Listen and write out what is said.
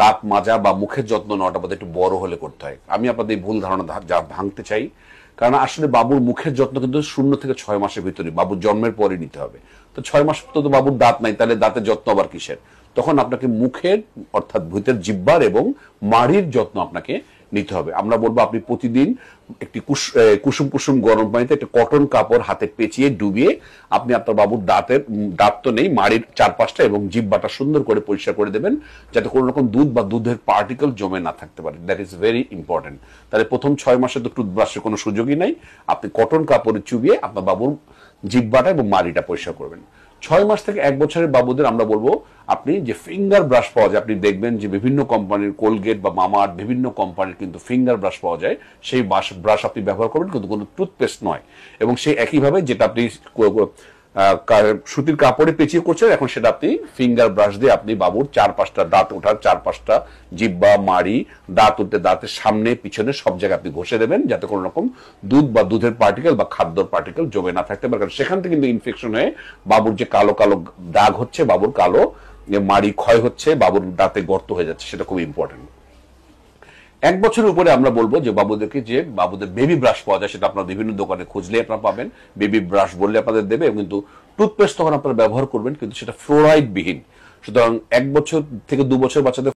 দাঁত মাজা বা মুখের যত্ন নেওয়াটা আমাদের একটু বড় হলে করতে হয়। আমি আপনাদের এই ভুল ধারণা ভাঙতে চাই। কারণ আসলে বাবুর মুখের যত্ন কিন্তু 0 থেকে 6 মাসের ভিতরে, বাবুর জন্মের পরে নিতে হবে। তো 6 মাস তো বাবুর দাঁত নাই, তাহলে দাঁতের যত্ন আবার কিসের? তখন আপনাকে মুখের অর্থাৎ ভিতর জিহ্বার এবং মাড়ির যত্ন আপনাকে নিতে হবে। আমরা বলবো আপনি প্রতিদিন একটি কুসুম কুসুম গরম পানিতে একটা কটন কাপড় হাতে পেঁচিয়ে ডুবিয়ে আপনি আপনার বাবুর দাঁত তো নেই, মাড়ির চারপাশটা এবং জিহ্বাটা সুন্দর করে পরিষ্কার করে দেবেন, যাতে কোনো রকম দুধ বা দুধের পার্টিকেল জমে না থাকতে পারে। That is very important. তাহলে প্রথম 6 মাসে তো টুথব্রাশের কোনো সুযোগই নাই। আপনি কটন কাপড়ে চুবিয়ে আপনার বাবুর জিহ্বাটা এবং মাড়িটা পরিষ্কার করবেন। 6 মাস থেকে 1 বছরের বাবুদের আমরা বলবো আপনি যে ফিঙ্গার ব্রাশ পাওয়া যায়, আপনি দেখবেন যে বিভিন্ন কোম্পানির কোলগেট বা মামাআর্থ বিভিন্ন কোম্পানির কিন্তু ফিঙ্গার ব্রাশ পাওয়া যায়, সেই ব্রাশ আপনি ব্যবহার করবেন, কিন্তু কোনো টুথপেস্ট নয়। এবং সেই একইভাবে যেটা আপনি সুতির কাপড়ে পেঁচিয়ে করছেন, এখন সেটা আপনি ফিঙ্গার ব্রাশ দিয়ে আপনি বাবুর 4-5টা দাঁত ওঠার 4-5টা জিহ্বা, মাড়ি, দাঁত উঠতে দাঁতের সামনে পিছনে সব জায়গায় আপনি ঘষে দেবেন, যাতে কোনো রকম দুধ বা দুধের পার্টিকেল বা খাদ্যর পার্টিকেল জমে না থাকতে পারে। কারণ সেখান থেকে কিন্তু ইনফেকশন হয়ে বাবুর যে কালো কালো দাগ হচ্ছে, বাবুর কালো মাড়ি ক্ষয় হচ্ছে, বাবুর দাঁতে গর্ত হয়ে যাচ্ছে, সেটা খুব ইম্পর্টেন্ট। 1 বছরের উপরে আমরা বলবো যে বাবুদেরকে যে বাবুদের বেবি ব্রাশ পাওয়া যায়, সেটা আপনারা বিভিন্ন দোকানে খুঁজলে আপনারা পাবেন। বেবি ব্রাশ বললে আপনাদের দেবে, কিন্তু টুথপেস্ট তখন আপনারা ব্যবহার করবেন, কিন্তু সেটা ফ্লোরাইড বিহীন। সুতরাং 1 বছর থেকে 2 বছর বাচ্চাদের